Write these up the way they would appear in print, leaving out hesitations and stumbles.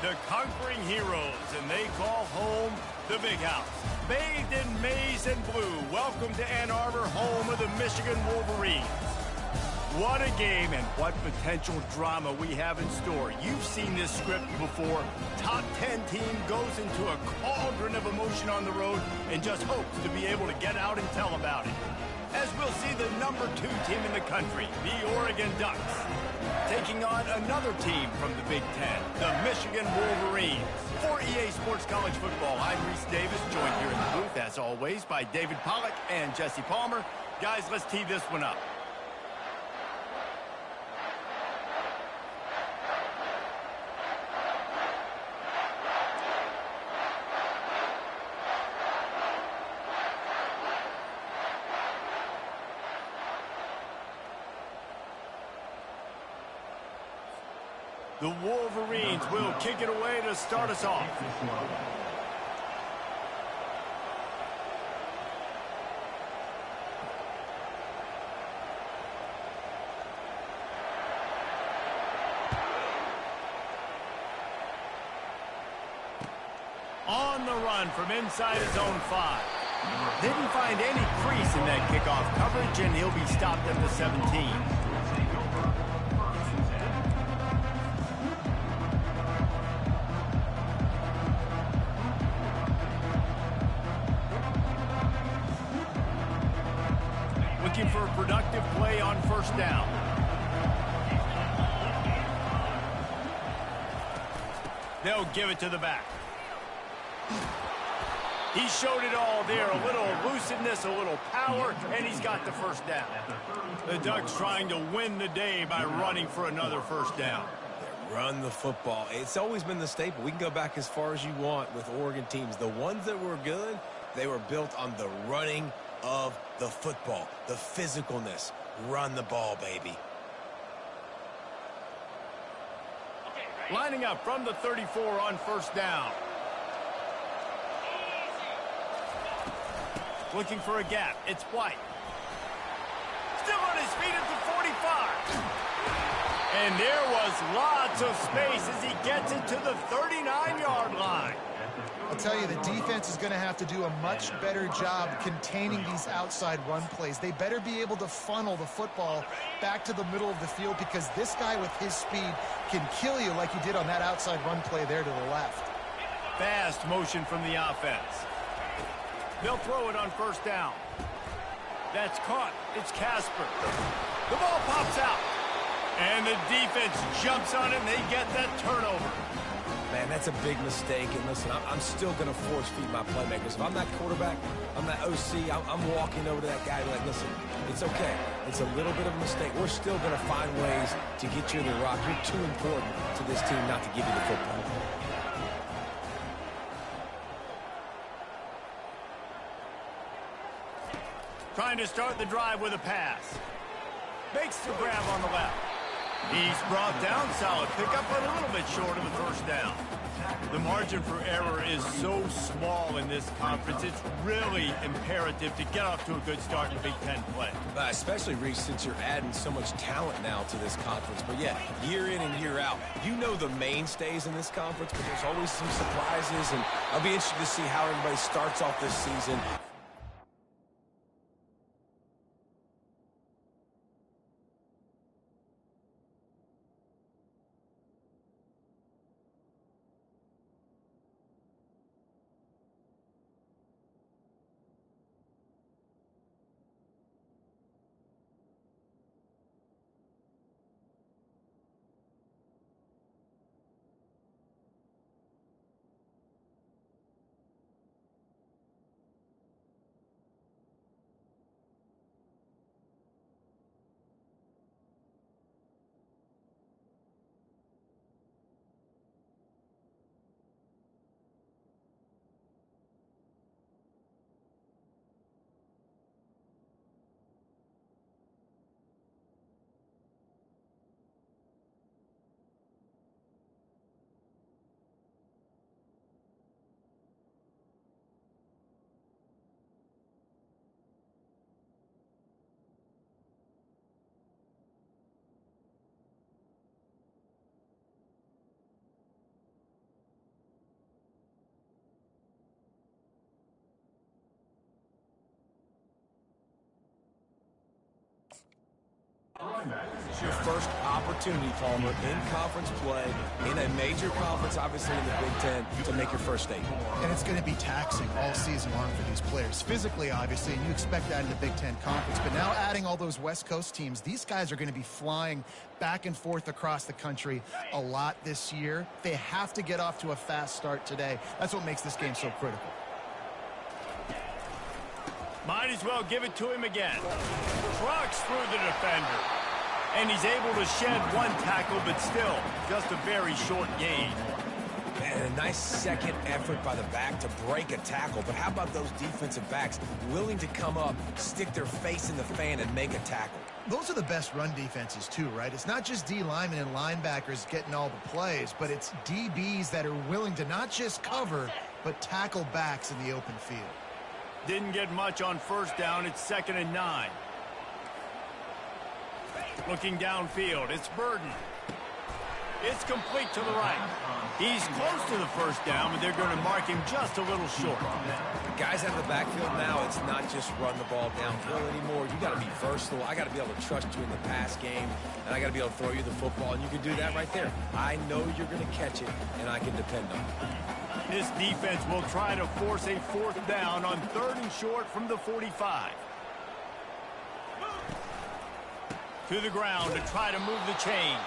The conquering heroes, and they call home the Big House. Bathed in maize and blue, welcome to Ann Arbor, home of the Michigan Wolverines. What a game and what potential drama we have in store. You've seen this script before. Top 10 team goes into a cauldron of emotion on the road and just hopes to be able to get out and tell about it. As we'll see the number 2 team in the country, the Oregon Ducks, taking on another team from the Big Ten, the Michigan Wolverines. For EA Sports College Football, I'm Reese Davis, joined here in the booth, as always, by David Pollack and Jesse Palmer. Guys, let's tee this one up. The Wolverines will kick it away to start us off. On the run from inside his own 5. Didn't find any crease in that kickoff coverage, and he'll be stopped at the 17. Looking for a productive play on first down. They'll give it to the back. He showed it all there. A little elusiveness, a little power, and he's got the first down. The Ducks trying to win the day by running for another first down. Run the football. It's always been the staple. We can go back as far as you want with Oregon teams. The ones that were good, they were built on the running of the football, the physicalness. Run the ball, baby. Lining up from the 34 on first down. Looking for a gap. It's White. Still on his feet at the 45. And there was lots of space as he gets it to the 39-yard line. I'll tell you, the defense is going to have to do a much better job containing these outside run plays. They better be able to funnel the football back to the middle of the field, because this guy with his speed can kill you like he did on that outside run play there to the left. Fast motion from the offense. They'll throw it on first down. That's caught. It's Casper. The ball pops out. And the defense jumps on it, and they get that turnover. Man, that's a big mistake. And listen, I'm still going to force feed my playmakers. If I'm that quarterback, I'm that OC, I'm walking over to that guy and be like, listen, it's okay. It's a little bit of a mistake. We're still going to find ways to get you the rock. You're too important to this team not to give you the football. Trying to start the drive with a pass. Makes the grab on the left. He's brought down. Solid pickup, but a little bit short of a first down. The margin for error is so small in this conference. It's really imperative to get off to a good start in Big Ten play. Especially, Reese, since you're adding so much talent now to this conference. But yeah, year in and year out, you know the mainstays in this conference, but there's always some surprises, and I'll be interested to see how everybody starts off this season. It's your first opportunity, Palmer, in conference play, in a major conference, obviously in the Big Ten, to make your first statement. And it's going to be taxing all season long for these players. Physically, obviously, and you expect that in the Big Ten Conference. But now adding all those West Coast teams, these guys are going to be flying back and forth across the country a lot this year. They have to get off to a fast start today. That's what makes this game so critical. Might as well give it to him again. Trucks through the defender. And he's able to shed one tackle, but still, just a very short gain. And a nice second effort by the back to break a tackle. But how about those defensive backs willing to come up, stick their face in the fan, and make a tackle? Those are the best run defenses, too, right? It's not just D linemen and linebackers getting all the plays, but it's DBs that are willing to not just cover, but tackle backs in the open field. Didn't get much on first down. It's 2nd and 9. Looking downfield, it's Burden. It's complete to the right. He's close to the first down, but they're going to mark him just a little short. The guys out of the backfield now, it's not just run the ball downhill anymore. You got to be versatile. I got to be able to trust you in the pass game, and I got to be able to throw you the football, and you can do that right there. I know you're going to catch it, and I can depend on it. This defense will try to force a 4th down on 3rd and short from the 45. To the ground to try to move the chains.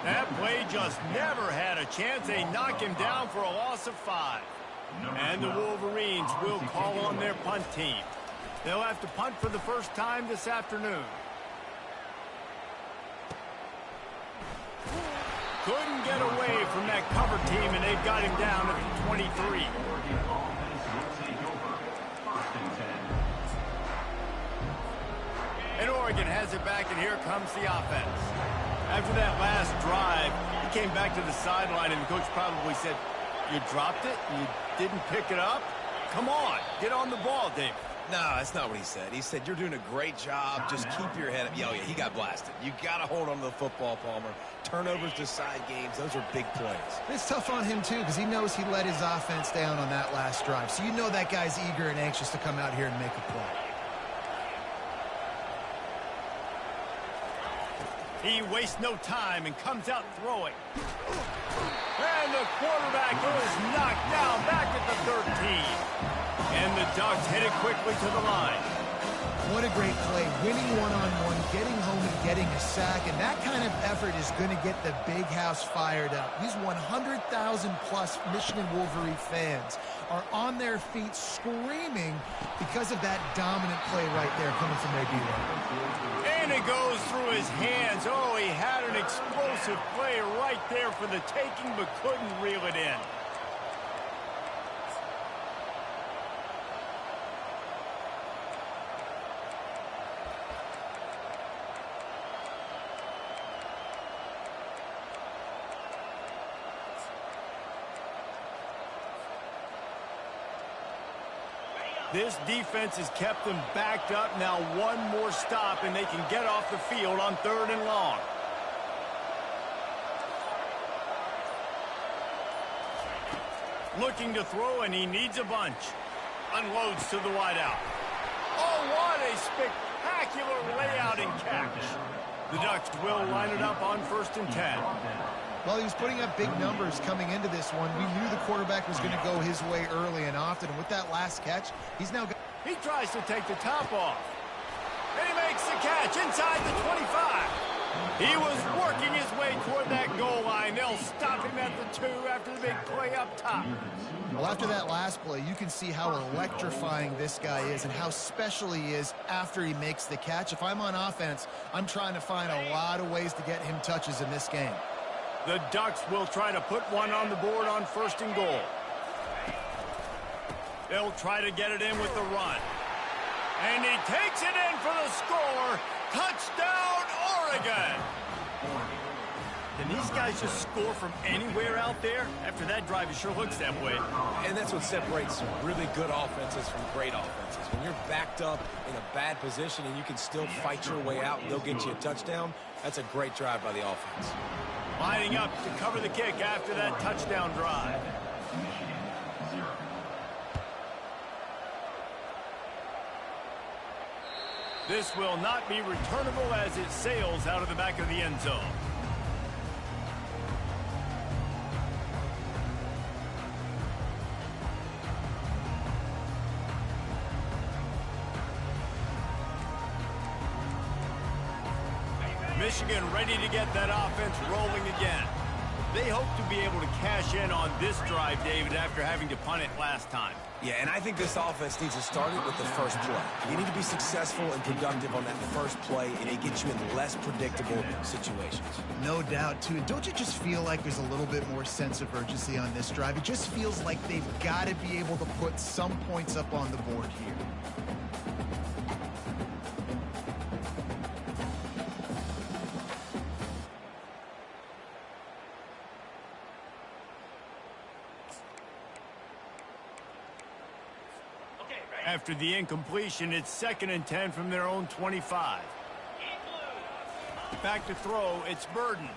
That play just never had a chance. They knock him down for a loss of 5. And the Wolverines will call on their punt team. They'll have to punt for the first time this afternoon. Couldn't get away from that cover team, and they've got him down at the 23. And Oregon has it back, and here comes the offense. After that last drive, he came back to the sideline, and the coach probably said, "You dropped it? You didn't pick it up? Come on, get on the ball, Dave." No, that's not what he said. He said, "You're doing a great job. Just keep your head up." Yeah, he got blasted. You got to hold on to the football, Palmer. Turnovers decide games. Those are big plays. It's tough on him, too, because he knows he let his offense down on that last drive. So you know that guy's eager and anxious to come out here and make a play. He wastes no time and comes out throwing. And the quarterback is knocked down back at the 13. And the Ducks hit it quickly to the line. What a great play. Winning one-on-one, getting home and getting a sack. And that kind of effort is going to get the big house fired up. These 100,000-plus Michigan Wolverine fans are on their feet screaming because of that dominant play right there coming from their D-line. And it goes through his hands. Oh, he had an explosive play right there for the taking, but couldn't reel it in. This defense has kept them backed up. Now one more stop, and they can get off the field on 3rd and long. Looking to throw, and he needs a bunch. Unloads to the wideout. Oh, what a spectacular layout and catch. The Ducks will line it up on 1st and 10. Well, he was putting up big numbers coming into this one. We knew the quarterback was going to go his way early and often. And with that last catch, he's now got... He tries to take the top off. And he makes the catch inside the 25. He was working his way toward that goal line. They'll stop him at the 2 after the big play up top. Well, after that last play, you can see how electrifying this guy is and how special he is after he makes the catch. If I'm on offense, I'm trying to find a lot of ways to get him touches in this game. The Ducks will try to put one on the board on 1st and goal. They'll try to get it in with the run. And he takes it in for the score. Touchdown, Oregon! Can these guys just score from anywhere out there? After that drive, it sure looks that way. And that's what separates really good offenses from great offenses. When you're backed up in a bad position and you can still fight your way out and they'll get you a touchdown, that's a great drive by the offense. Lining up to cover the kick after that touchdown drive. This will not be returnable as it sails out of the back of the end zone. Michigan ready to get that offense rolling again. They hope to be able to cash in on this drive, David, after having to punt it last time. Yeah, and I think this offense needs to start it with the first play. You need to be successful and productive on that first play, and it gets you in less predictable situations. No doubt, too. And don't you just feel like there's a little bit more sense of urgency on this drive? It just feels like they've got to be able to put some points up on the board here. After the incompletion, it's 2nd and 10 from their own 25. Back to throw, it's Burden.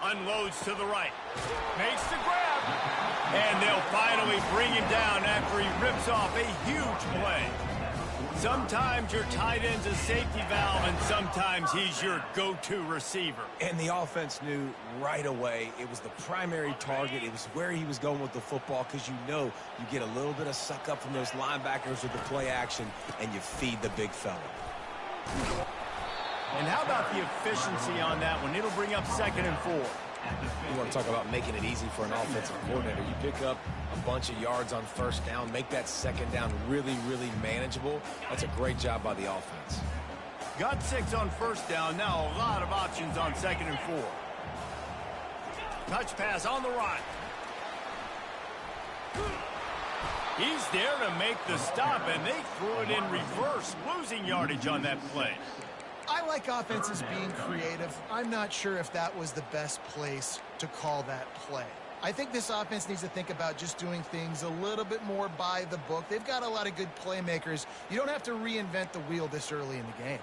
Unloads to the right. Makes the grab. And they'll finally bring him down after he rips off a huge play. Sometimes your tight end's a safety valve, and sometimes he's your go-to receiver. And the offense knew right away it was the primary target. It was where he was going with the football, because you know you get a little bit of suck up from those linebackers with the play action, and you feed the big fella. And how about the efficiency on that one? It'll bring up 2nd and 4. You want to talk about making it easy for an offensive coordinator. You pick up a bunch of yards on first down, make that 2nd down really, really manageable. That's a great job by the offense. Got 6 on first down. Now a lot of options on 2nd and 4. Touch pass on the right. He's there to make the stop, and they threw it in reverse, losing yardage on that play. I like offenses being creative. I'm not sure if that was the best place to call that play. I think this offense needs to think about just doing things a little bit more by the book. They've got a lot of good playmakers. You don't have to reinvent the wheel this early in the game.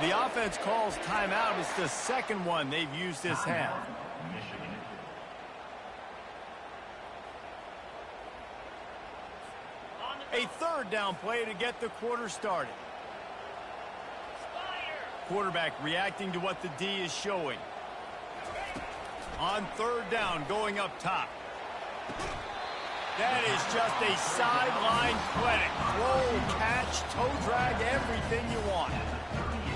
The offense calls timeout. It's the 2nd one they've used this half. A 3rd down play to get the quarter started. Quarterback reacting to what the D is showing. On 3rd down, going up top. That is just a sideline clinic. Roll, catch, toe drag, everything you want.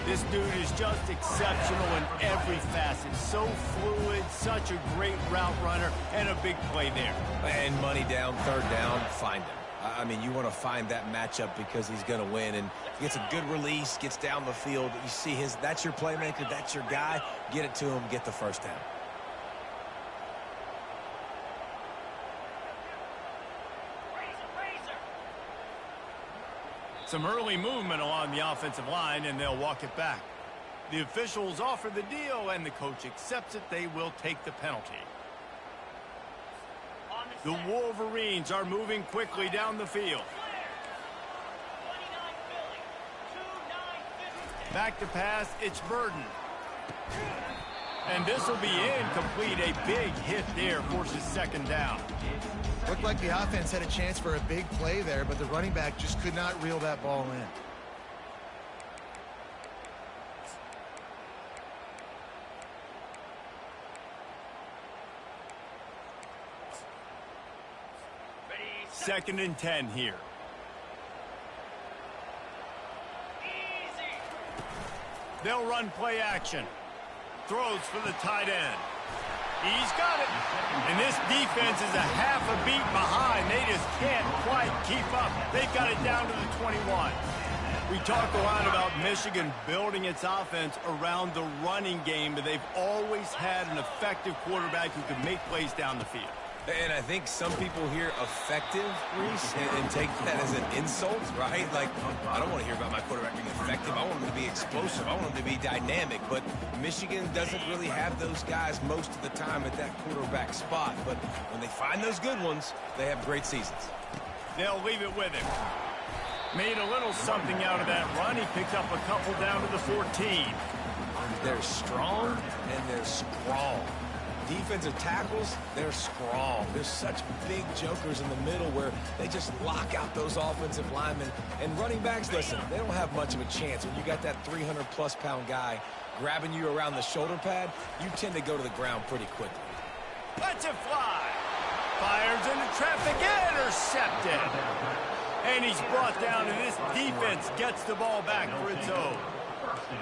This dude is just exceptional in every facet. So fluid, such a great route runner, and a big play there. And money down, 3rd down, find him. I mean, you want to find that matchup because he's going to win, and he gets a good release, gets down the field. You see that's your playmaker, that's your guy. Get it to him, get the 1st down. Some early movement along the offensive line, and they'll walk it back. The officials offer the deal, and the coach accepts it. They will take the penalty. The Wolverines are moving quickly down the field. Back to pass, it's Burden. And this will be incomplete. A big hit there forces 2nd down. Looked like the offense had a chance for a big play there, but the running back just could not reel that ball in. Second and 10 here. They'll run play action. Throws for the tight end. He's got it. And this defense is a half a beat behind. They just can't quite keep up. They've got it down to the 21. We talk a lot about Michigan building its offense around the running game, but they've always had an effective quarterback who can make plays down the field. And I think some people hear effective, Reese, and take that as an insult, right? Like, I don't want to hear about my quarterback being effective. I want him to be explosive. I want him to be dynamic. But Michigan doesn't really have those guys most of the time at that quarterback spot. But when they find those good ones, they have great seasons. They'll leave it with him. Made a little something out of that run. He picked up a couple down to the 14. They're strong and they're strong. Defensive tackles, they're strong. There's such big jokers in the middle where they just lock out those offensive linemen. And running backs, listen, they don't have much of a chance. When you got that 300-plus pound guy grabbing you around the shoulder pad, you tend to go to the ground pretty quickly. Lets it fly. Fires into traffic, intercepted. And he's brought down, and this defense gets the ball back for its own.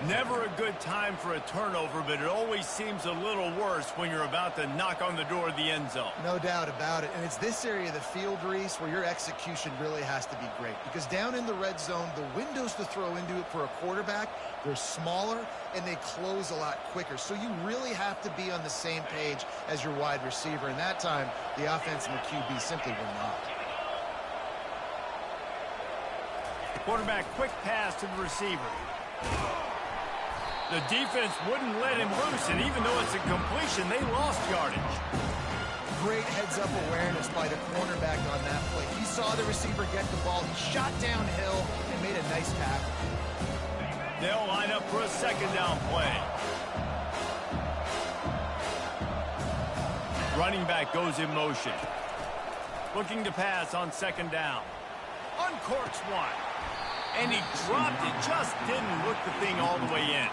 Never a good time for a turnover, but it always seems a little worse when you're about to knock on the door of the end zone. No doubt about it. And it's this area of the field, Reese, where your execution really has to be great. Because down in the red zone, the windows to throw into it for a quarterback, they're smaller and they close a lot quicker. So you really have to be on the same page as your wide receiver. And that time, the offense and the QB simply were not. Quarterback quick pass to the receiver. The defense wouldn't let him loose, and even though it's a completion, they lost yardage. Great heads-up awareness by the cornerback on that play. He saw the receiver get the ball. He shot downhill and made a nice tackle. They'll line up for a second down play. Running back goes in motion. Looking to pass on second down. Uncorks one. And he dropped it, just didn't look the thing all the way in.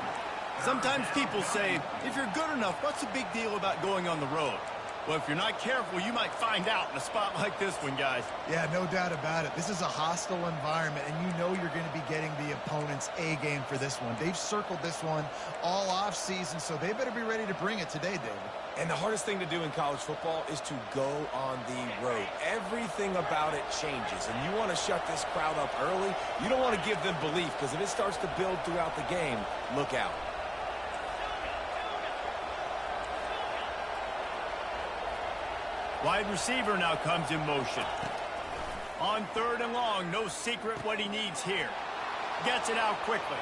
Sometimes people say, if you're good enough, what's the big deal about going on the road? Well, if you're not careful, you might find out in a spot like this one, guys. Yeah, no doubt about it. This is a hostile environment, and you know you're going to be getting the opponent's A game for this one. They've circled this one all off season, so they better be ready to bring it today, David. And the hardest thing to do in college football is to go on the road. Everything about it changes, and you want to shut this crowd up early. You don't want to give them belief, because if it starts to build throughout the game, look out. Wide receiver now comes in motion. On third and long, no secret what he needs here. Gets it out quickly.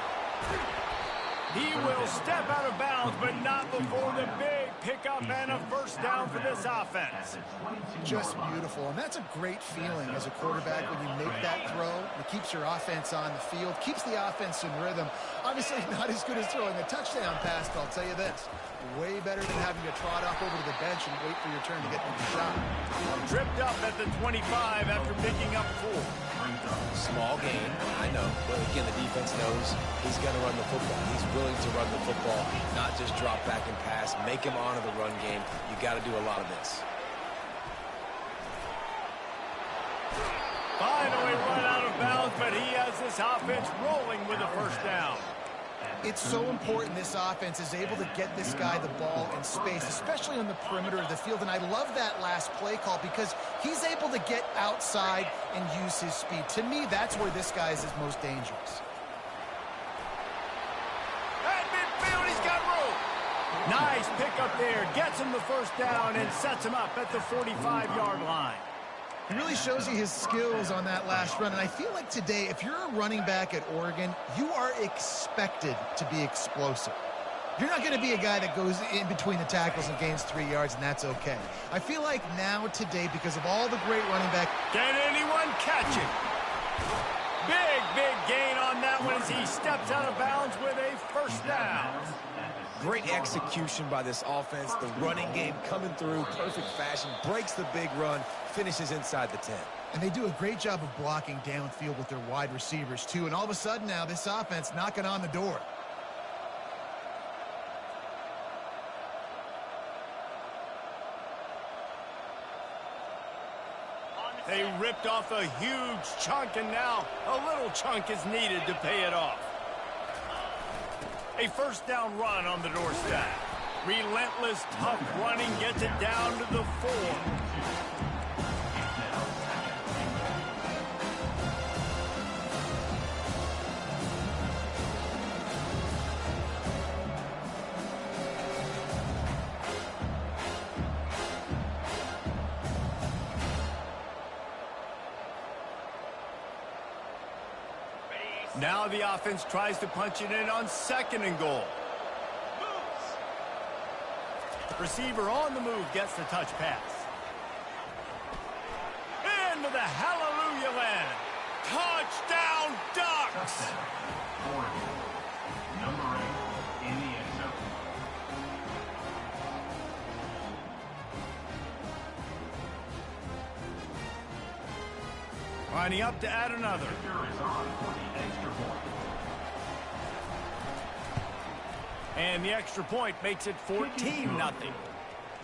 He will step out of bounds, but not before the big pickup and a first down for this offense. Just beautiful, and that's a great feeling as a quarterback when you make that throw. It keeps your offense on the field, keeps the offense in rhythm. Obviously not as good as throwing a touchdown pass, but I'll tell you this. Way better than having to trot off over to the bench and wait for your turn to get the shot. Tripped up at the 25 after picking up 4. Small gain, I know, but again, the defense knows he's going to run the football. He's willing to run the football, not just drop back and pass, make him honor the run game. You got to do a lot of this. Finally run out of bounds, but he has this offense rolling with a first down. It's so important this offense is able to get this guy the ball in space, especially on the perimeter of the field. And I love that last play call because he's able to get outside and use his speed. To me, that's where this guy is his most dangerous. At midfield, he's got room. Nice pickup there. Gets him the first down and sets him up at the 45-yard line. He really shows you his skills on that last run. And I feel like today, if you're a running back at Oregon, you are expected to be explosive. You're not going to be a guy that goes in between the tackles and gains 3 yards, and that's okay. I feel like now today, because of all the great running back. Can anyone catch him? Big gain on that one as he steps out of bounds with a first down. Great execution by this offense. The running game coming through, perfect fashion, breaks the big run, finishes inside the 10. And they do a great job of blocking downfield with their wide receivers, too. And all of a sudden now, this offense knocking on the door. They ripped off a huge chunk, and now a little chunk is needed to pay it off. A first down run on the doorstep. Relentless, tough running gets it down to the 4. Now the offense tries to punch it in on 2nd and goal. Receiver on the move gets the touch pass. Into the hallelujah land. Touchdown, Ducks! Number 8 in the end zone. Lining up to add another. Is on for the extra point. And the extra point makes it 14-0.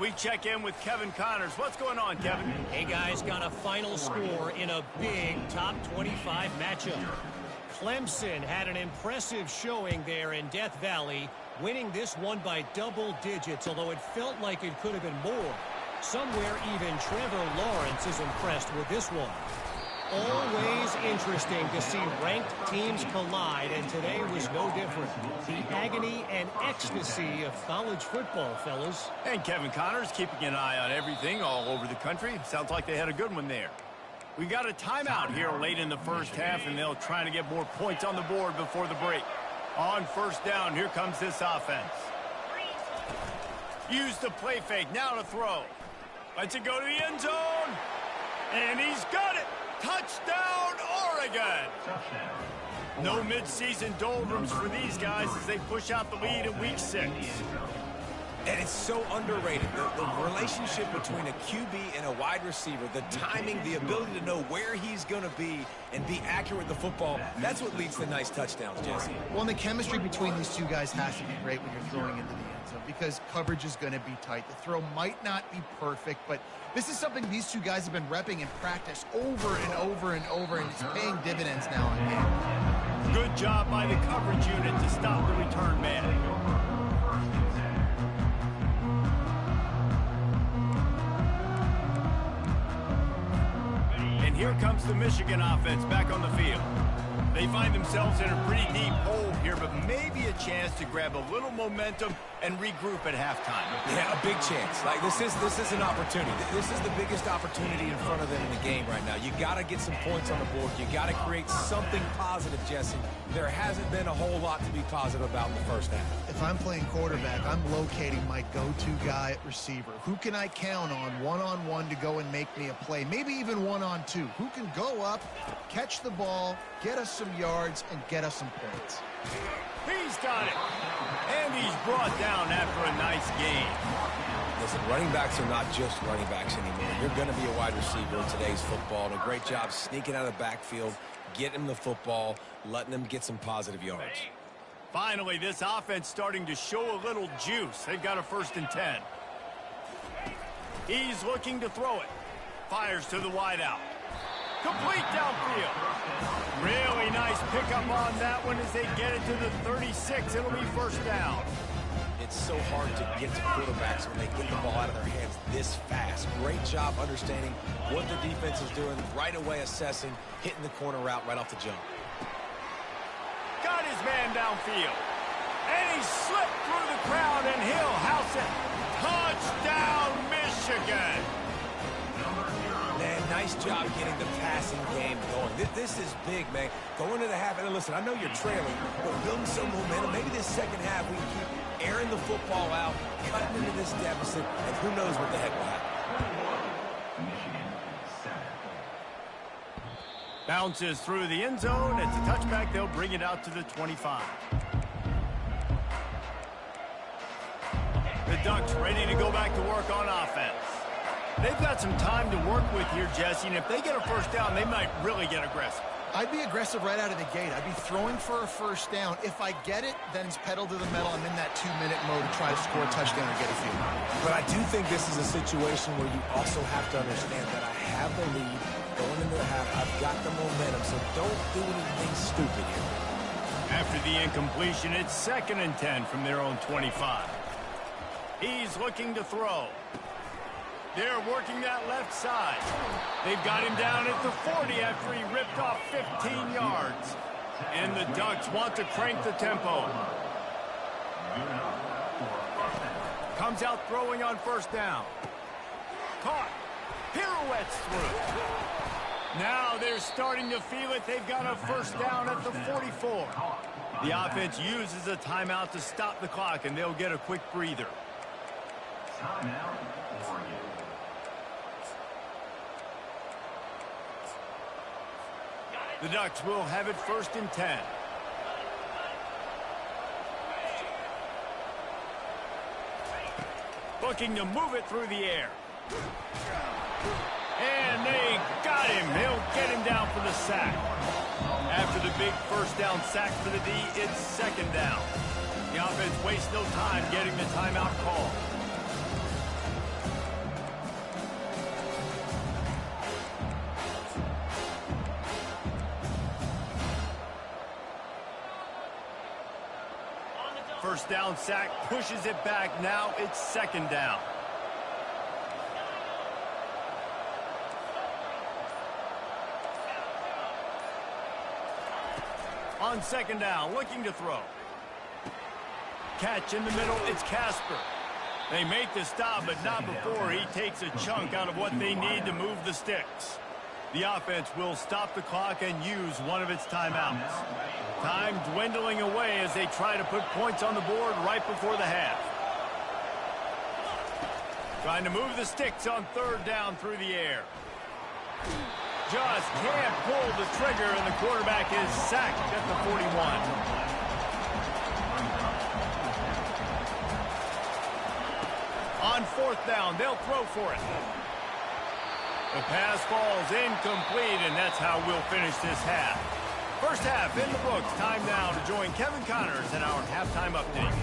We check in with Kevin Connors. What's going on, Kevin? Hey, guys, got a final score in a big top 25 matchup. Clemson had an impressive showing there in Death Valley, winning this one by double digits, although it felt like it could have been more. Somewhere even Trevor Lawrence is impressed with this one. Always interesting to see ranked teams collide, and today was no different. The agony and ecstasy of college football, fellas. And Kevin Connors keeping an eye on everything all over the country. Sounds like they had a good one there. We got a timeout here late in the first half, and they'll try to get more points on the board before the break. On 1st down, here comes this offense. Use the play fake, now to throw. Lets it go to the end zone. And he's got it. Touchdown, Oregon! No midseason doldrums for these guys as they push out the lead in Week 6. And it's so underrated. The relationship between a QB and a wide receiver, the timing, the ability to know where he's going to be and be accurate with the football, that's what leads to nice touchdowns, Jesse. Well, and the chemistry between these two guys has to be great when you're throwing into the end zone because coverage is going to be tight. The throw might not be perfect, but this is something these two guys have been repping in practice over and over and over, and it's paying dividends now in game. Good job by the coverage unit to stop the return man. And here comes the Michigan offense back on the field. They find themselves in a pretty deep hole here, but maybe a chance to grab a little momentum and regroup at halftime. Yeah, a big chance. Like this is an opportunity. This is the biggest opportunity in front of them in the game right now. You got to get some points on the board. You got to create something positive, Jesse. There hasn't been a whole lot to be positive about in the first half. If I'm playing quarterback, I'm locating my go-to guy at receiver. Who can I count on one-on-one to go and make me a play? Maybe even one-on-two. Who can go up, catch the ball, get us some yards, and get us some points? He's got it. And he's brought down after a nice game. Listen, running backs are not just running backs anymore. You're going to be a wide receiver in today's football. And a great job sneaking out of the backfield, getting him the football, letting him get some positive yards. Finally, this offense starting to show a little juice. They've got a 1st and 10. He's looking to throw it. Fires to the wideout. Complete downfield. Really nice pickup on that one as they get it to the 36. It'll be 1st down. It's so hard to get to quarterbacks when they get the ball out of their hands this fast. Great job understanding what the defense is doing, right away assessing, hitting the corner route right off the jump. Got his man downfield. And he slipped through the crowd, and he'll house it. Touchdown, Michigan. Man, nice job getting the passing game going. This is big, man. Going into the half, and listen, I know you're trailing, but building some momentum. Maybe this second half we can keep airing the football out, cutting into this deficit, and who knows what the heck will happen. Bounces through the end zone. It's a touchback. They'll bring it out to the 25. The Ducks ready to go back to work on offense. They've got some time to work with here, Jesse, and if they get a 1st down, they might really get aggressive. I'd be aggressive right out of the gate. I'd be throwing for a 1st down. If I get it, then it's pedal to the metal. I'm in that 2-minute mode to try to score a touchdown or get a field. But I do think this is a situation where you also have to understand that I have the lead going into the half. I've got the momentum, so don't do anything stupid here. After the incompletion, it's 2nd and 10 from their own 25. He's looking to throw. They're working that left side. They've got him down at the 40 after he ripped off 15 yards. And the Ducks want to crank the tempo. Comes out throwing on 1st down. Caught. Pirouettes through. Now they're starting to feel it. They've got a first down at the 44. The offense uses a timeout to stop the clock, and they'll get a quick breather. Timeout, Oregon. The Ducks will have it 1st and 10. Looking to move it through the air. And they got him. They'll get him down for the sack. After the big first down sack for the D, it's 2nd down. The offense wastes no time getting the timeout call. First down sack pushes it back. Now it's 2nd down. On 2nd down, looking to throw. Catch in the middle, it's Casper. They make the stop, but not before he takes a chunk out of what they need to move the sticks. The offense will stop the clock and use one of its timeouts. Time dwindling away as they try to put points on the board right before the half. Trying to move the sticks on 3rd down through the air. Just can't pull the trigger, and the quarterback is sacked at the 41. On 4th down, they'll throw for it. The pass falls incomplete, and that's how we'll finish this half. First half in the books. Time now to join Kevin Connors in our halftime update.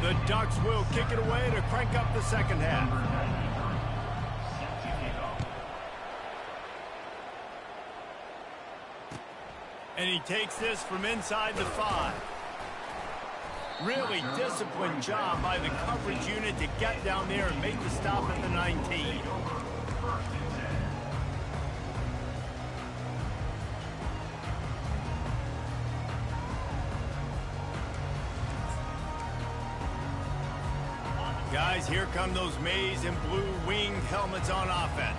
The Ducks will kick it away to crank up the 2nd half. And he takes this from inside the 5. Really disciplined job by the coverage unit to get down there and make the stop at the 19. Guys, here come those maize and blue winged helmets on offense.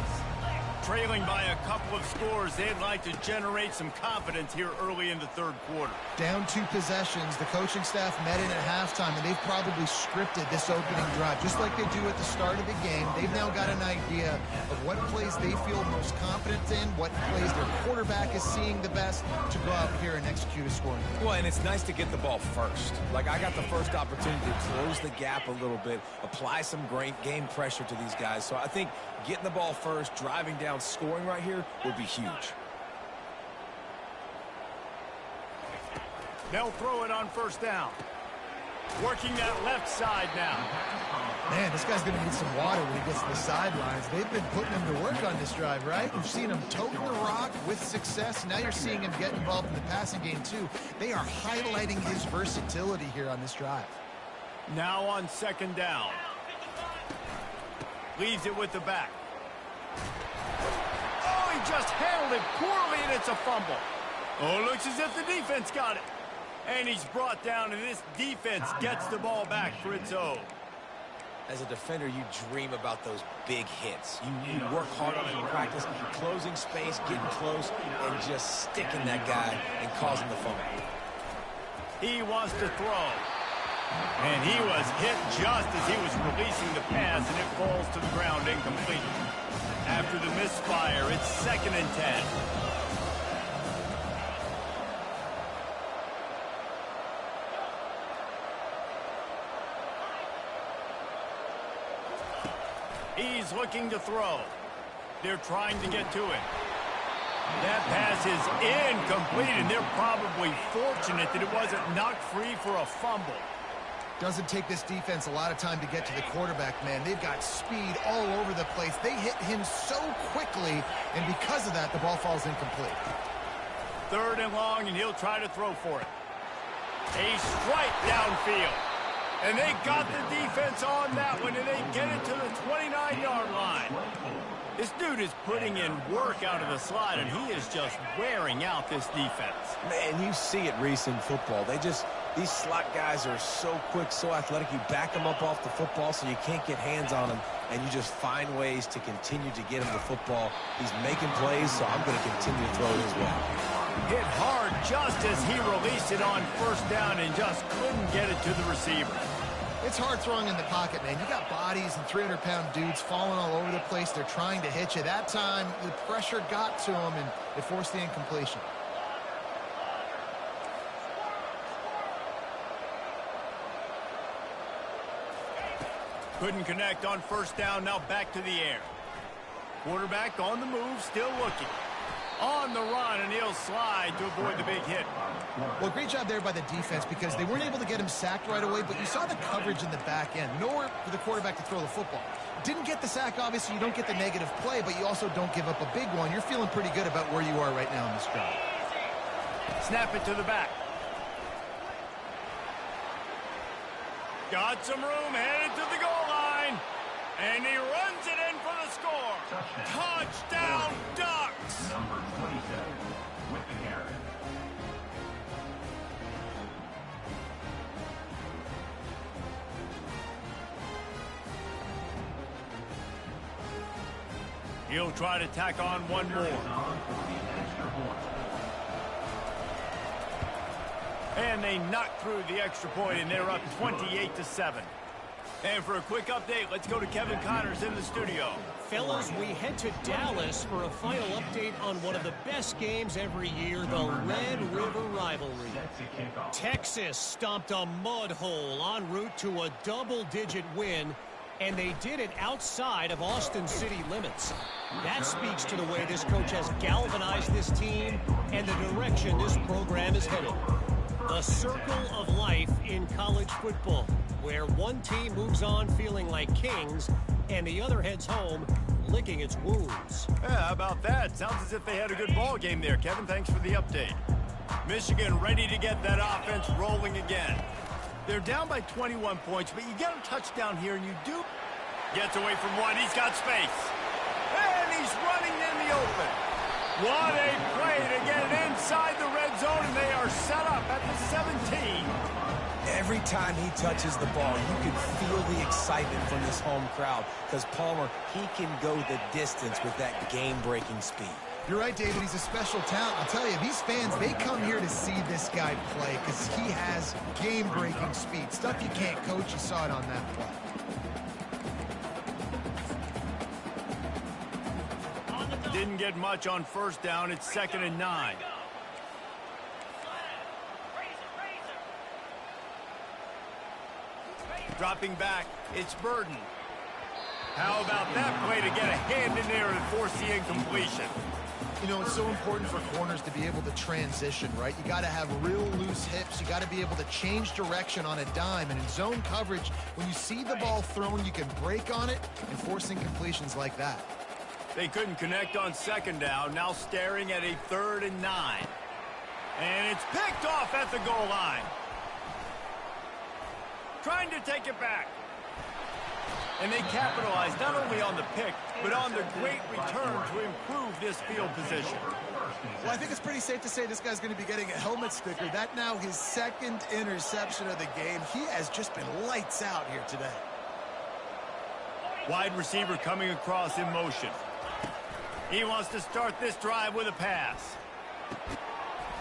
Trailing by a couple of scores, they'd like to generate some confidence here early in the 3rd quarter. Down 2 possessions. The coaching staff met in at halftime, and they've probably scripted this opening drive. Just like they do at the start of the game, they've now got an idea of what plays they feel most confident in, what plays their quarterback is seeing the best to go out here and execute a scoring. Well, and it's nice to get the ball first. Like, I got the first opportunity to close the gap a little bit, apply some great game pressure to these guys. So I think getting the ball first, driving down, scoring right here would be huge. They'll throw it on 1st down. Working that left side now. Man, this guy's going to need some water when he gets to the sidelines. They've been putting him to work on this drive, right? You've seen him toting the rock with success. Now you're seeing him get involved in the passing game, too. They are highlighting his versatility here on this drive. Now on 2nd down. Leaves it with the back. Oh, he just handled it poorly, and it's a fumble. Oh, looks as if the defense got it. And he's brought down, and this defense gets the ball back for its own. As a defender, you dream about those big hits. You work hard on it in practice, closing space, getting close, and just sticking that guy and causing the fumble. He wants to throw. And he was hit just as he was releasing the pass, and it falls to the ground incomplete. After the misfire, it's 2nd and 10. He's looking to throw. They're trying to get to it. That pass is incomplete, and they're probably fortunate that it wasn't knocked free for a fumble. Doesn't take this defense a lot of time to get to the quarterback, man. They've got speed all over the place. They hit him so quickly, and because of that, the ball falls incomplete. 3rd and long, and he'll try to throw for it. A strike downfield. And they got the defense on that one, and they get it to the 29-yard line. This dude is putting in work out of the slot, and he is just wearing out this defense. Man, you see it, Reese, in football. They just These slot guys are so quick, so athletic. You back them up off the football so you can't get hands on them, and you just find ways to continue to get him the football. He's making plays, so I'm going to continue to throw it his way. Hit hard just as he released it on first down and just couldn't get it to the receiver. It's hard throwing in the pocket, man. You got bodies and 300-pound dudes falling all over the place. They're trying to hit you. That time, the pressure got to him, and it forced the incompletion. Couldn't connect on first down. Now back to the air. Quarterback on the move, still looking. On the run, and he'll slide to avoid the big hit. Well, great job there by the defense because they weren't able to get him sacked right away, but you saw the coverage in the back end. Nowhere for the quarterback to throw the football. Didn't get the sack, obviously. You don't get the negative play, but you also don't give up a big one. You're feeling pretty good about where you are right now in this drive. Snap it to the back. Got some room, headed to the goal line. And he runs it in for the score. Touchdown, Ducks! Number 27 with the carry. He'll try to tack on one more. And they knock through the extra point, and they're up 28-7. And for a quick update, let's go to Kevin Connors in the studio. Fellas, we head to Dallas for a final update on one of the best games every year, the Red River rivalry. Texas stomped a mud hole en route to a double-digit win, and they did it outside of Austin city limits. That speaks to the way this coach has galvanized this team and the direction this program is headed. The circle of life in college football, where one team moves on feeling like kings and the other heads home licking its wounds. Yeah, how about that? Sounds as if they had a good ball game there, Kevin. Thanks for the update. Michigan ready to get that offense rolling again. They're down by 21 points, but you get a touchdown here, and you do. Gets away from one. He's got space. And he's running in the open. What a play to get it inside the red zone, and they are set up at the 17. Every time he touches the ball, you can feel the excitement from this home crowd because Palmer, he can go the distance with that game-breaking speed. You're right, David. He's a special talent. I'll tell you, these fans, they come here to see this guy play because he has game-breaking speed. Stuff you can't coach. You saw it on that play. Didn't get much on first down. It's 2nd and 9. Dropping back, it's Burden. How about that play to get a hand in there and force the incompletion? You know, it's so important for corners to be able to transition, right? You got to have real loose hips. You got to be able to change direction on a dime. And in zone coverage, when you see the ball thrown, you can break on it and force incompletions like that. They couldn't connect on 2nd down. Now staring at a 3rd and 9. And it's picked off at the goal line. Trying to take it back. And they capitalized not only on the pick, but on the great return to improve this field position. Well, I think it's pretty safe to say this guy's going to be getting a helmet sticker. That now his 2nd interception of the game. He has just been lights out here today. Wide receiver coming across in motion. He wants to start this drive with a pass.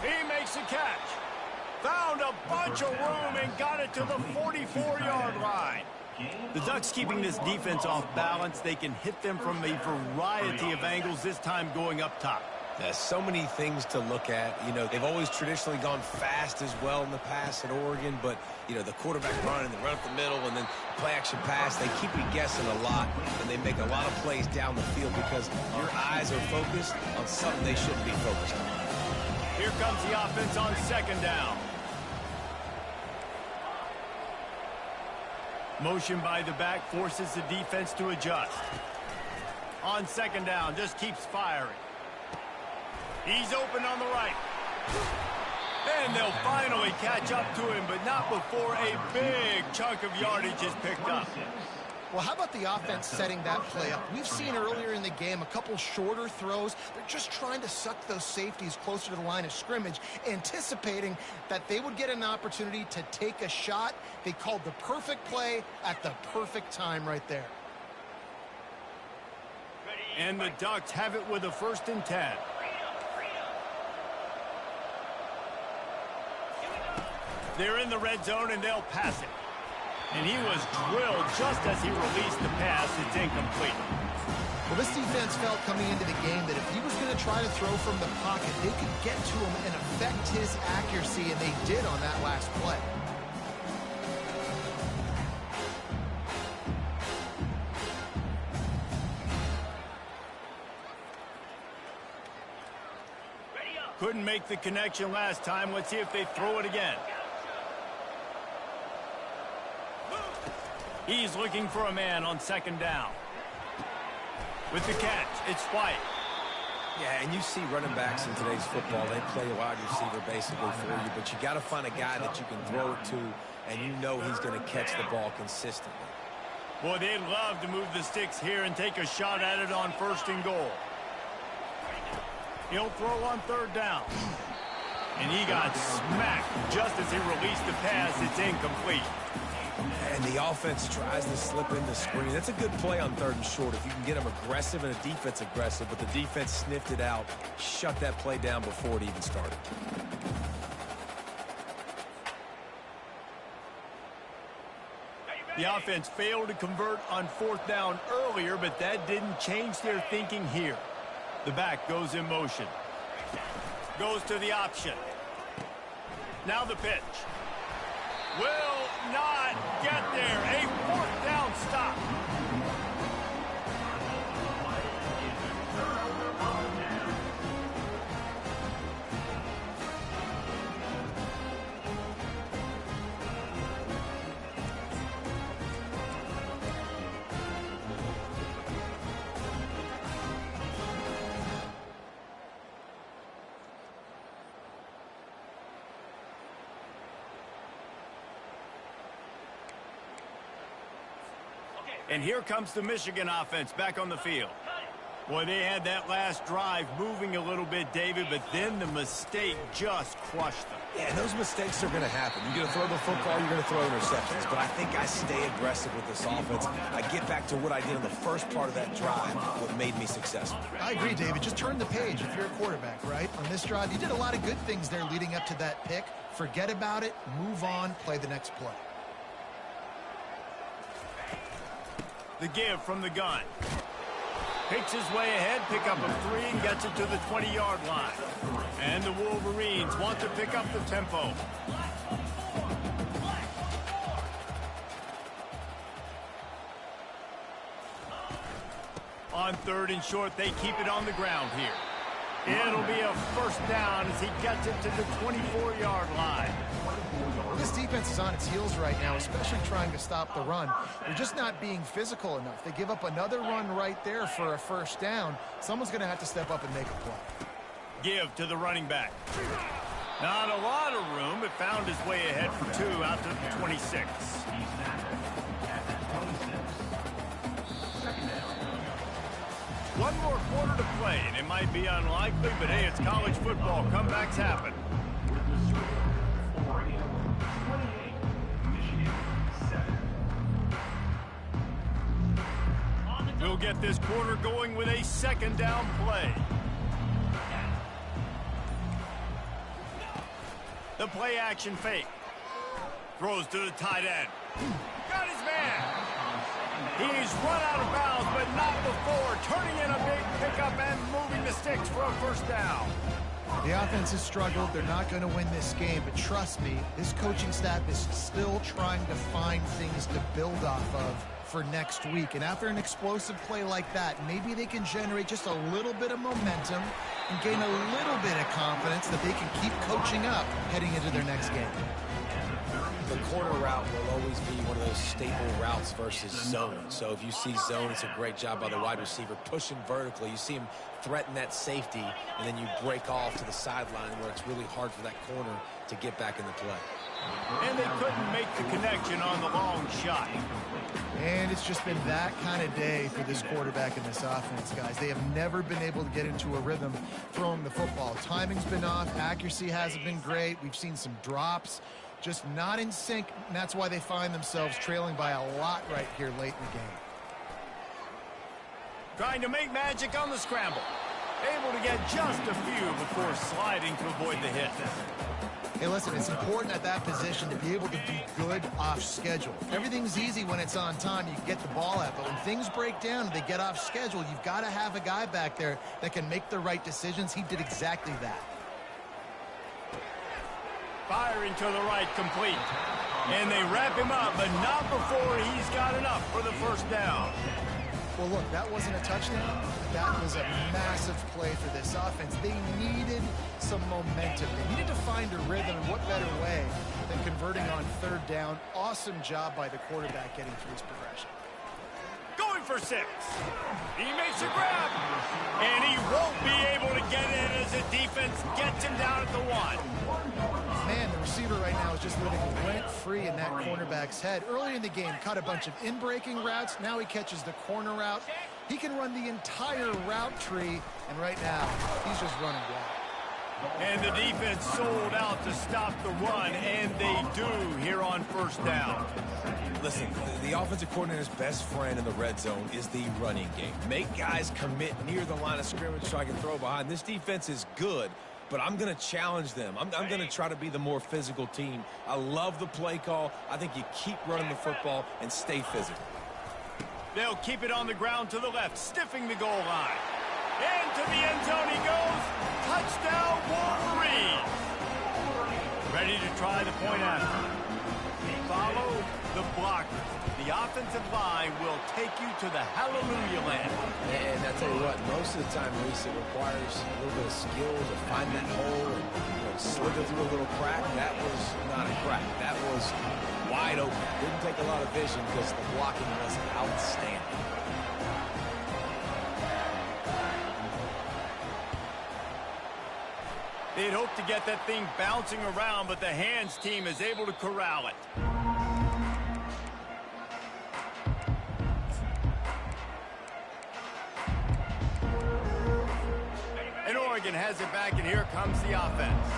He makes a catch. Found a bunch of room and got it to the 44-yard line. The Ducks keeping this defense off balance. They can hit them from a variety of angles, this time going up top. There's so many things to look at. You know, they've always traditionally gone fast as well in the past at Oregon, but, you know, the quarterback run and the run up the middle and then play action pass, they keep you guessing a lot, and they make a lot of plays down the field because your eyes are focused on something they shouldn't be focused on. Here comes the offense on 2nd down. Motion by the back forces the defense to adjust. On 2nd down, just keeps firing. He's open on the right. And they'll finally catch up to him, but not before a big chunk of yardage is picked up. Well, how about the offense setting that play up? We've seen earlier in the game a couple shorter throws. They're just trying to suck those safeties closer to the line of scrimmage, anticipating that they would get an opportunity to take a shot. They called the perfect play at the perfect time right there. And the Ducks have it with a 1st and 10. They're in the red zone, and they'll pass it. And he was drilled just as he released the pass. It's incomplete. Well, this defense felt coming into the game that if he was going to try to throw from the pocket, they could get to him and affect his accuracy, and they did on that last play. Couldn't make the connection last time. Let's see if they throw it again. He's looking for a man on 2nd down. With the catch, it's White. Yeah, and you see running backs in today's football, they play a wide receiver basically for you, but you got to find a guy that you can throw it to, and you know he's going to catch the ball consistently. Boy, they'd love to move the sticks here and take a shot at it on 1st and goal. He'll throw on 3rd down. And he got smacked just as he released the pass. It's incomplete. And the offense tries to slip in the screen. That's a good play on 3rd and short if you can get them aggressive and a defense aggressive, but the defense sniffed it out, shut that play down before it even started. The offense failed to convert on 4th down earlier, but that didn't change their thinking here. The back goes in motion. Goes to the option. Now the pitch. Will not get there. A 4th down stop. And here comes the Michigan offense back on the field. Boy, they had that last drive moving a little bit, David, but then the mistake just crushed them. Yeah, those mistakes are going to happen. You're going to throw the football, you're going to throw interceptions. But I think I stay aggressive with this offense. I get back to what I did in the first part of that drive, what made me successful. I agree, David. Just turn the page if you're a quarterback, right? On this drive, you did a lot of good things there leading up to that pick. Forget about it, move on, play the next play. The give from the gun. Picks his way ahead, pick up a 3, and gets it to the 20-yard line. And the Wolverines want to pick up the tempo. On 3rd and short, they keep it on the ground here. It'll be a 1st down as he gets it to the 24-yard line. This defense is on its heels right now, especially trying to stop the run. They're just not being physical enough. They give up another run right there for a 1st down. Someone's going to have to step up and make a play. Give to the running back. Not a lot of room, but found his way ahead for 2 out to the 26. One more quarter to play, and it might be unlikely, but hey, it's college football. Comebacks happen. We'll get this quarter going with a 2nd down play. The play action fake. Throws to the tight end. Got his man. He's run out of bounds, but not before. Turning in a big pickup and moving the sticks for a 1st down. The offense has struggled. They're not going to win this game, but trust me, this coaching staff is still trying to find things to build off of for next week. And after an explosive play like that, maybe they can generate just a little bit of momentum and gain a little bit of confidence that they can keep coaching up heading into their next game. The corner route will always be one of those staple routes versus zone. So if you see zone, it's a great job by the wide receiver pushing vertically. You see him threaten that safety, and then you break off to the sideline where it's really hard for that corner to get back in the play. And they couldn't make the connection on the long shot. And it's just been that kind of day for this quarterback and this offense, guys. They have never been able to get into a rhythm throwing the football. Timing's been off. Accuracy hasn't been great. We've seen some drops. Just not in sync, and that's why they find themselves trailing by a lot right here late in the game. Trying to make magic on the scramble. Able to get just a few before sliding to avoid the hit. Hey, listen, it's important at that position to be able to be good off schedule. Everything's easy when it's on time. You can get the ball out, but when things break down and they get off schedule, you've got to have a guy back there that can make the right decisions. He did exactly that. Firing to the right, complete. And they wrap him up, but not before he's got enough for the first down. Well, look, that wasn't a touchdown. That was a massive play for this offense. They needed some momentum. They needed to find a rhythm, and what better way than converting on third down. Awesome job by the quarterback getting through his progression. Going for 6. He makes a grab, and he won't be able to get in as the defense gets him down at the 1. Man, the receiver right now is just living rent-free in that cornerback's head. Early in the game, cut a bunch of in-breaking routes. Now he catches the corner route. He can run the entire route tree, and right now, he's just running wild. And the defense sold out to stop the run, and they do here on first down. Listen, the offensive coordinator's best friend in the red zone is the running game. Make guys commit near the line of scrimmage so I can throw behind. This defense is good, but I'm going to challenge them. I'm going to try to be the more physical team. I love the play call. I think you keep running the football and stay physical. They'll keep it on the ground to the left, stiffing the goal line. Into the end zone he goes. Touchdown, Wolverine. Ready to try the point after. Follow the blocker. The offensive line will take you to the hallelujah land. And I tell you what, most of the time, Reese, it requires a little bit of skill to find that hole and slither through a little crack. That was not a crack. That was wide open. Didn't take a lot of vision because the blocking was outstanding. They'd hoped to get that thing bouncing around, but the hands team is able to corral it. And Oregon has it back, and here comes the offense.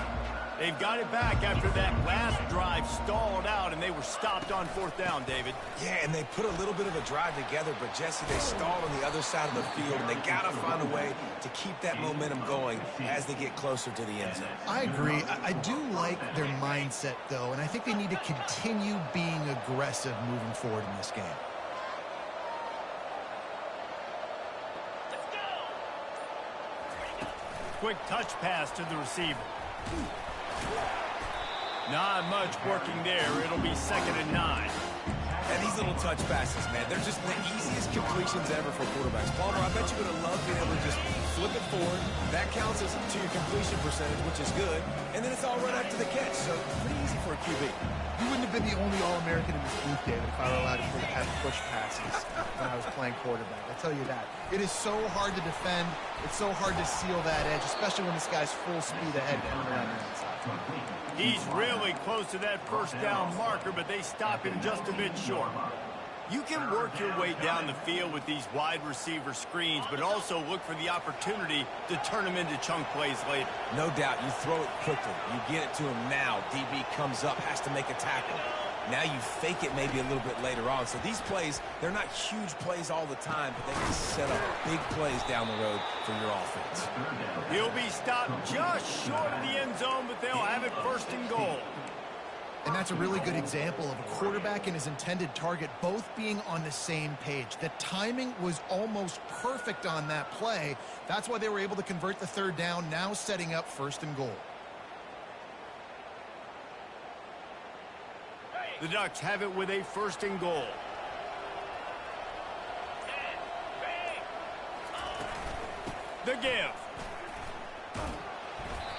They've got it back after that last drive stalled out, and they were stopped on fourth down, David. Yeah, and they put a little bit of a drive together, but, Jesse, they stalled on the other side of the field, and they got to find a way to keep that momentum going as they get closer to the end zone. I agree. I do like their mindset, though, and I think they need to continue being aggressive moving forward in this game. Quick touch pass to the receiver. Not much working there. It'll be 2nd and 9. And these little touch passes, man, they're just the easiest completions ever for quarterbacks. Palmer, I bet you would have loved being able to just flip it forward. That counts as to your completion percentage, which is good. And then it's all right after the catch, so pretty easy for a QB. You wouldn't have been the only All-American in this booth, David, if I were allowed to have push passes when I was playing quarterback. I'll tell you that. It is so hard to defend. It's so hard to seal that edge, especially when this guy's full speed ahead coming around the outside. He's really close to that first down marker, but they stop him just a bit short. You can work your way down the field with these wide receiver screens, but also look for the opportunity to turn them into chunk plays later. No doubt, you throw it quickly. You get it to him now. DB comes up, has to make a tackle. Now you fake it maybe a little bit later on. So these plays, they're not huge plays all the time, but they can set up big plays down the road for your offense. He'll be stopped just short of the end zone, but they'll have it 1st and goal. And that's a really good example of a quarterback and his intended target both being on the same page. The timing was almost perfect on that play. That's why they were able to convert the 3rd down, now setting up 1st and goal. The Ducks have it with a 1st and goal. The give.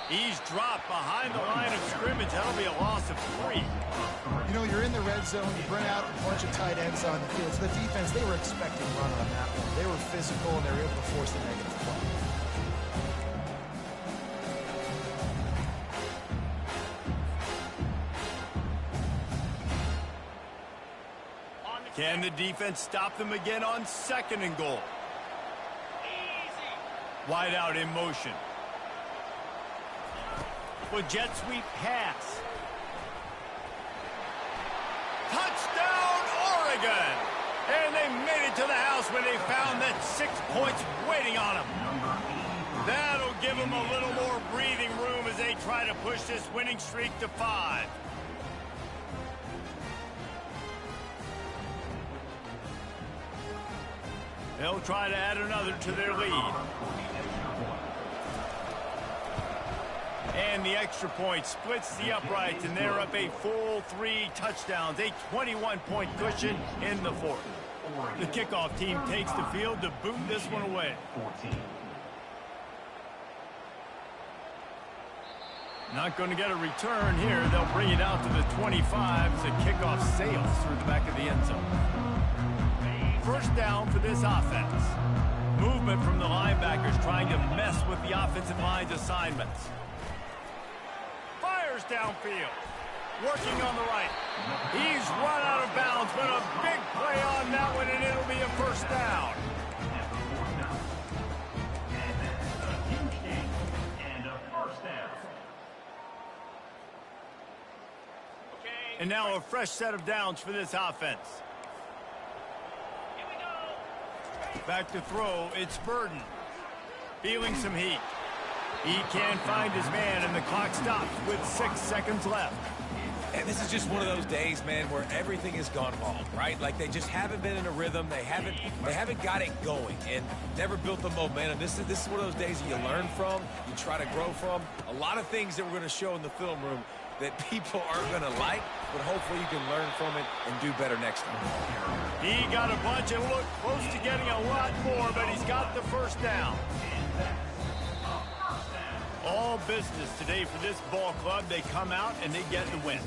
He's dropped behind the line of scrimmage. That'll be a loss of 3. You know, you're in the red zone. You bring out a bunch of tight ends on the field. So the defense, they were expecting run on that one. They were physical, and they were able to force the negative play. On the Can the defense stop them again on 2nd and goal? Wide out in motion. With jet sweep pass. Touchdown, Oregon! And they made it to the house when they found that 6 points waiting on them. That'll give them a little more breathing room as they try to push this winning streak to 5. They'll try to add another to their lead. And the extra point splits the uprights, and they're up a full 3 touchdowns, a 21-point cushion in the 4th. The kickoff team takes the field to boot this one away. Not going to get a return here. They'll bring it out to the 25 as the kickoff sails through the back of the end zone. First down for this offense. Movement from the linebackers trying to mess with the offensive line's assignments. Fires downfield. Working on the right. He's run out of bounds, but a big play on that one, and it'll be a first down. And now a fresh set of downs for this offense. Back to throw, it's Burden. Feeling some heat. He can't find his man, and the clock stops with 6 seconds left. And this is just one of those days, man, where everything has gone wrong, right? Like they just haven't been in a rhythm. They haven't got it going and never built the momentum. This is one of those days that you learn from, you try to grow from. A lot of things that we're going to show in the film room that people aren't going to like, but hopefully you can learn from it and do better next time. He got a bunch and looked close to getting a lot more, but he's got the first down. All business today for this ball club. They come out and they get the win.